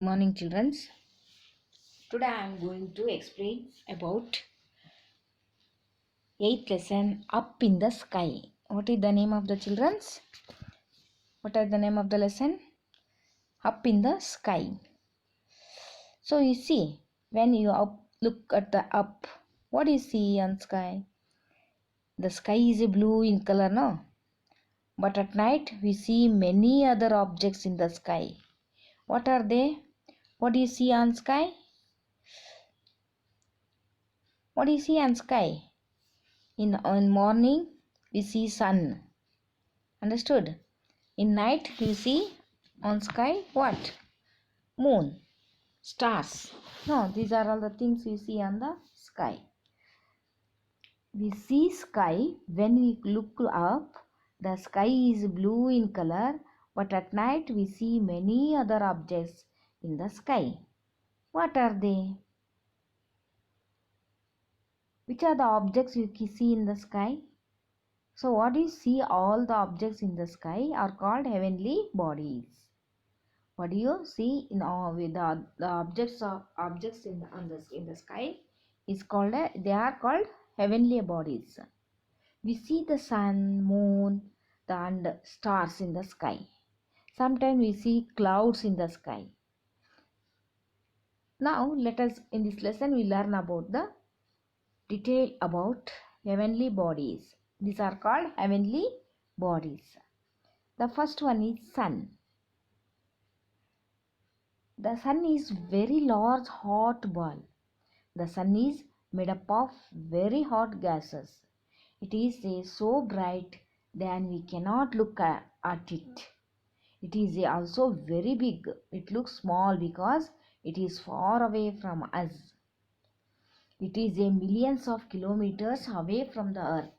Morning, children. Today I am going to explain about 8th lesson, Up in the Sky. What is the name of the children's? What is the name of the lesson? Up in the Sky. So you see, when you look at the up, what do you see on sky? The sky is blue in color, no? But at night we see many other objects in the sky. What are they? What do you see on sky? What do you see on sky? In morning we see sun. Understood? In night we see on sky what? Moon, stars. No, these are all the things we see on the sky. We see sky when we look up. The sky is blue in color, but at night we see many other objects in the sky. What are they? Which are the objects you see in the sky? So what you see, all the objects in the sky are called heavenly bodies. What do you see in with the objects in the sky is called they are called heavenly bodies. We see the sun, moon, and stars in the sky. Sometimes we see clouds in the sky. Now let us, in this lesson we learn about the detail about heavenly bodies. These are called heavenly bodies. The first one is sun. The sun is very large hot ball. The sun is made up of very hot gases. It is so bright that we cannot look at it. It is also very big. It looks small because it is far away from us. It is millions of kilometers away from the earth.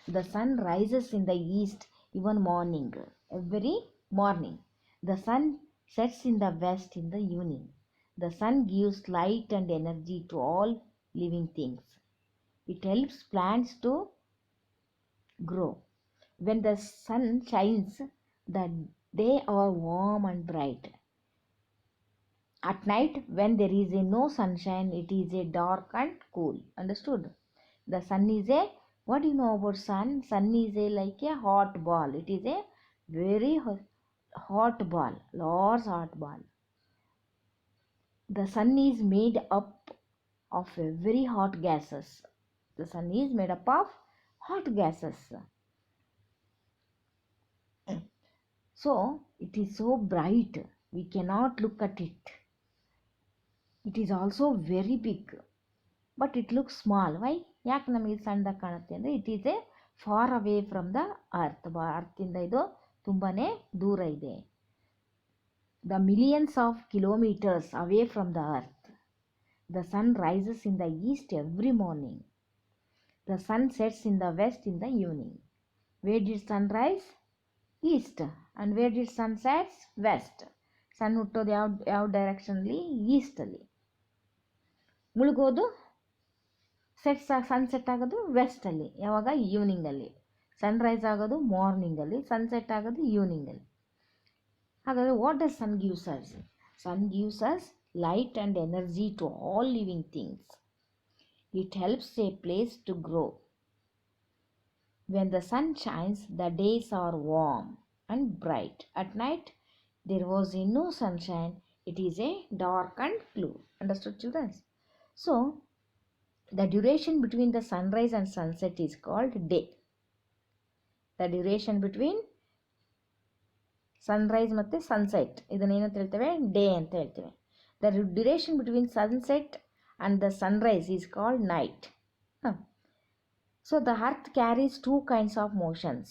The sun rises in the east every morning. The sun sets in the west in the evening. The sun gives light and energy to all living things. It helps plants to grow. When the sun shines, the day are warm and bright. At night, when there is no sunshine, it is dark and cool. Understood? The sun is what do you know about sun? Sun is like a hot ball. It is a very hot ball, large hot ball. The sun is made up of very hot gases. The sun is made up of hot gases. So it is so bright, we cannot look at it. It is also very big, but it looks small. Why? ಯಾಕೆ ನಮಗೆ ಸಣ್ಣದಾಗಿ ಕಾಣುತ್ತೆ ಅಂದರೆ it is far away from the ಅರ್ತಿಂದ ಇದು ತುಂಬಾನೇ ದೂರ ಇದೆ. The millions of kilometers away from the earth. The sun rises in the east every morning. The sun sets in the west in the evening. Where did sun rise? East. And where did sun sets? West. Sun ಹುಟ್ಟೋದು ಯಾವ ಡೈರೆಕ್ಷನ್ಲಿ? ಈಸ್ಟಲ್ಲಿ. ಮುಳುಗೋದು sunset ಆಗೋದು ವೆಸ್ಟಲ್ಲಿ. ಯಾವಾಗ? ಈವ್ನಿಂಗಲ್ಲಿ. Sunrise ಆಗೋದು ಮಾರ್ನಿಂಗಲ್ಲಿ, sunset ಆಗೋದು ಈವ್ನಿಂಗಲ್ಲಿ. ಹಾಗಾದರೆ what does sun gives us? Sun gives us light and energy to all living things. It helps a place to grow. When the sun shines, the days are warm and bright. At night, there was no sunshine. It is dark and blue. Understood, children? So, the duration between the sunrise and sunset is called day. The duration between sunrise ಮತ್ತು sunset ಇದನ್ನೇನಂತ ಹೇಳ್ತೇವೆ? Day ಅಂತ ಹೇಳ್ತೇವೆ. The duration between sunset and the sunrise is called night. So the earth carries two kinds of motions.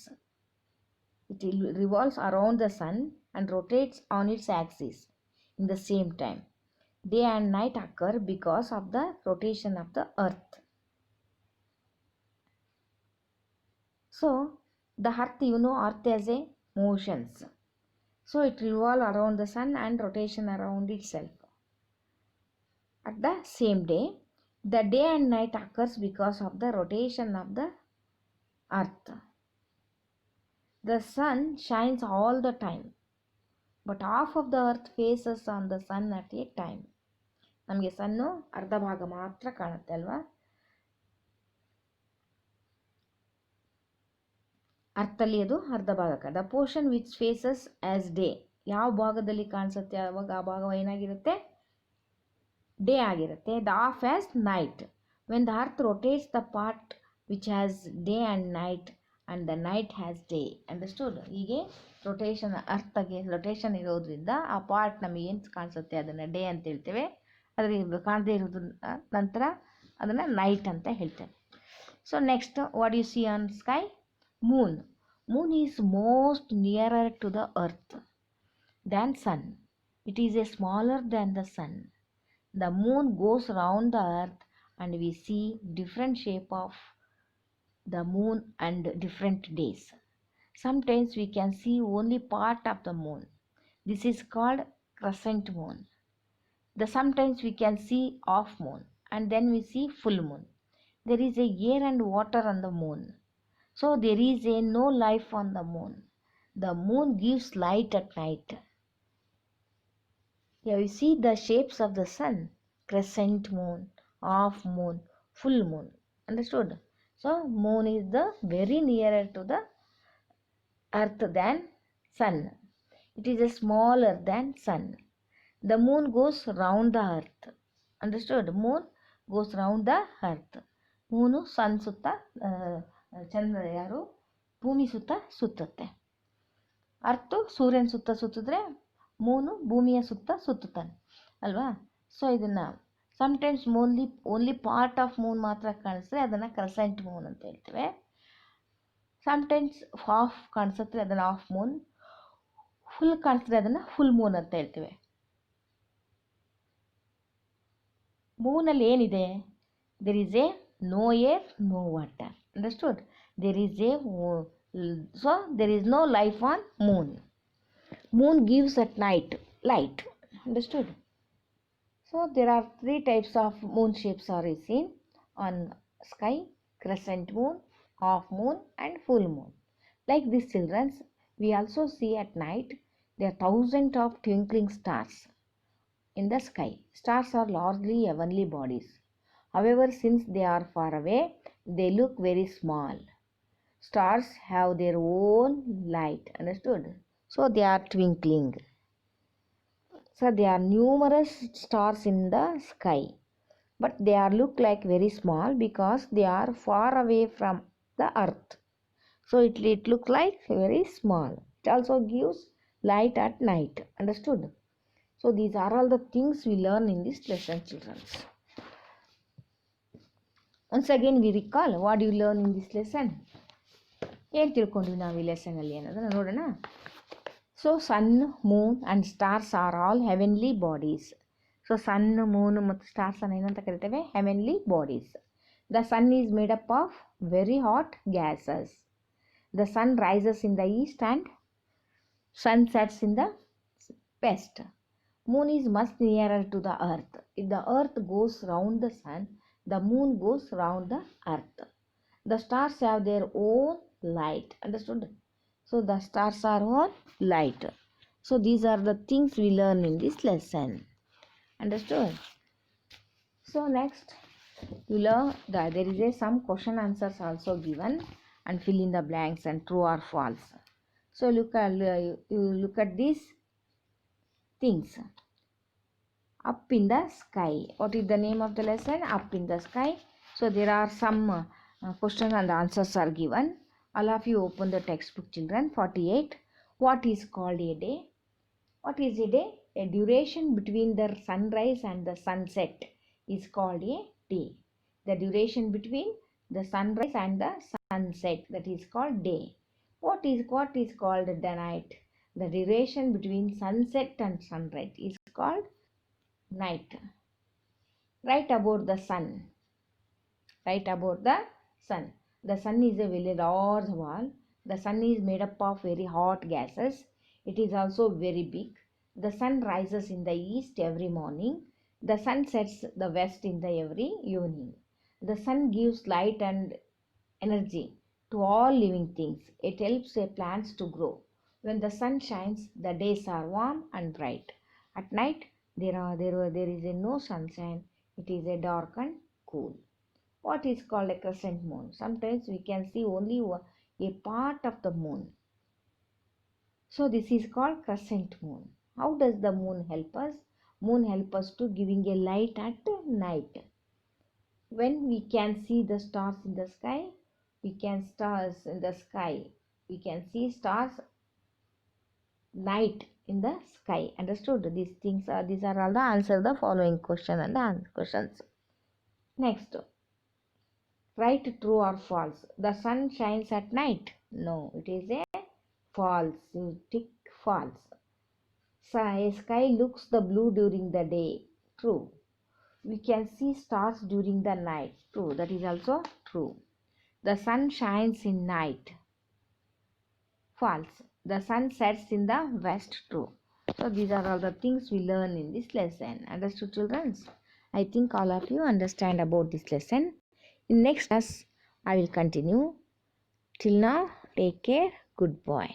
It revolves around the sun and rotates on its axis in the same time. Day and night occur because of the rotation of the earth. So the earth, earth has a motions. So it revolves around the sun and rotation around itself. At the same day, the day and night occurs because of the rotation of the earth. The sun shines all the time. But half of the earth faces on the sun at a time. ನಮಗೆ sun ಅರ್ಧ ಭಾಗ ಮಾತ್ರ ಕಾಣುತ್ತೆ ಅಲ್ವಾ. ಅರ್ಥಲ್ಲಿ ಅದು ಅರ್ಧ ಭಾಗಕ್ಕೆ. The portion which faces as day, ಯಾವ ಭಾಗದಲ್ಲಿ ಕಾಣಿಸುತ್ತೆ ಆವಾಗ ಆ ಭಾಗ ಏನಾಗಿರುತ್ತೆ, ಡೇ ಆಗಿರುತ್ತೆ. The half as night. When the earth rotates the part which has day and night and the night has day. Understood. ಹೀಗೆ ರೊಟೇಷನ್, ಅರ್ಥಗೆ ರೊಟೇಷನ್ ಇರೋದ್ರಿಂದ ಆ ಪಾರ್ಟ್ ನಮಗೆ ಏನು ಕಾಣಿಸುತ್ತೆ ಅದನ್ನು ಡೇ ಅಂತ ಹೇಳ್ತೇವೆ, ಅದರ ಕಾಣದೇ ಇರೋದ್ರ ನಂತರ ಅದನ್ನು ನೈಟ್ ಅಂತ ಹೇಳ್ತೇವೆ. So next, what U C on sky? Moon. Moon is most nearer to the earth than sun. It is a smaller than the sun. The moon goes round the earth and we see different shape of the moon and different days. Sometimes we can see only part of the moon. This is called crescent moon. Sometimes we can see half moon and then we see full moon. There is a air and water on the moon. So there is no life on the moon. The moon gives light at night. Here you see the shapes of the sun: crescent moon, half moon, full moon. Understood? So moon is the very nearer to the earth than sun. It is a smaller than sun. The moon goes round the earth. Understood? Moon goes round the earth. Moon sun ಸುತ್ತ, ಚಂದ್ರ ಯಾರು ಭೂಮಿ ಸುತ್ತ ಸುತ್ತುತ್ತೆ. Earth ಸೂರ್ಯನ ಸುತ್ತ ಸುತ್ತಿದ್ರೆ moon ಭೂಮಿಯ ಸುತ್ತ ಸುತ್ತುತ್ತಾನೆ ಅಲ್ವಾ. So ಇದನ್ನು sometimes only part of Moon ಮಾತ್ರ ಕಾಣಿಸಿದ್ರೆ ಅದನ್ನು ಕ್ರೆಸೆಂಟ್ ಮೂನ್ ಅಂತ ಹೇಳ್ತೇವೆ. ಸಮ್ಟೈಮ್ಸ್ ಹಾಫ್ ಕಾಣಿಸುತ್ತೆ ಅದನ್ನು ಹಾಫ್ ಮೂನ್, ಫುಲ್ ಕಾಣಿಸಿದ್ರೆ ಅದನ್ನು ಫುಲ್ ಮೂನ್ ಅಂತ ಹೇಳ್ತೇವೆ. ಮೂನಲ್ಲಿ ಏನಿದೆ? There is a no air, no water. Understood? There is no life on moon. Moon gives at night light. Understood? So there are 3 types of moon shapes are seen on sky: crescent moon, half moon and full moon. Like this, children, we also see at night there are thousands of twinkling stars in the sky. Stars are largely heavenly bodies. However, since they are far away, they look very small. Stars have their own light. Understood? So they are twinkling. So there are numerous stars in the sky, but they are look like very small because they are far away from the earth. So it looks like very small. It also gives light at night. Understood? So these are all the things we learn in this lesson, children. Once again we recall what you learn in this lesson. ಏನು ತಿಳ್ಕೊಂಡ್ವಿ ನಾವು ಈ ಲೆಸನಲ್ಲಿ ಅನ್ನೋದನ್ನು ನೋಡೋಣ. So sun, moon and stars are all heavenly bodies. So sun, moon ಮತ್ತು ಸ್ಟಾರ್ಸನ್ನು ಏನಂತ ಕರಿತೇವೆ? Heavenly bodies. The sun is made up of very hot gases. The sun rises in the east and sun sets in the west. Moon is much nearer to the earth. If the earth goes round the sun, the moon goes round the earth. The stars have their own light. Understood? So the stars are on light. So these are the things we learn in this lesson. Understood? So next you learn that there is some question answers also given and fill in the blanks and true or false. So you look at these things. Up in the sky. What is the name of the lesson? Up in the sky. So there are some questions and answers are given. All of you open the textbook, children. 48. What is called a day? What is a day? A duration between the sunrise and the sunset is called a day. The duration between the sunrise and the sunset, that is called day. What is called the night? The duration between sunset and sunrise is called night. Right about the sun. Right about the sun. The sun is a very large ball. The sun is made up of very hot gases. It is also very big. The sun rises in the east every morning. The sun sets the west in the every evening. The sun gives light and energy to all living things. It helps plants to grow. When the sun shines, the days are warm and bright. At night, there is a no sunshine. It is a dark and cool. What is called a crescent moon? Sometimes we can see only a part of the moon. So this is called crescent moon. How does the moon help us? Moon help us to giving a light at night. When we can see the stars in the sky, we can see stars night in the sky. Understood? These are all the answer the following question and the questions. Next, write true or false. The sun shines at night. No, it is a false. You tick false. Sky looks the blue during the day. True. We can see stars during the night. True. That is also true. The sun shines in night. False. The sun sets in the west. True. So these are all the things we learn in this lesson. Understood, children? I think all of you understand about this lesson. In next class, I will continue. Till now, take care. Goodbye.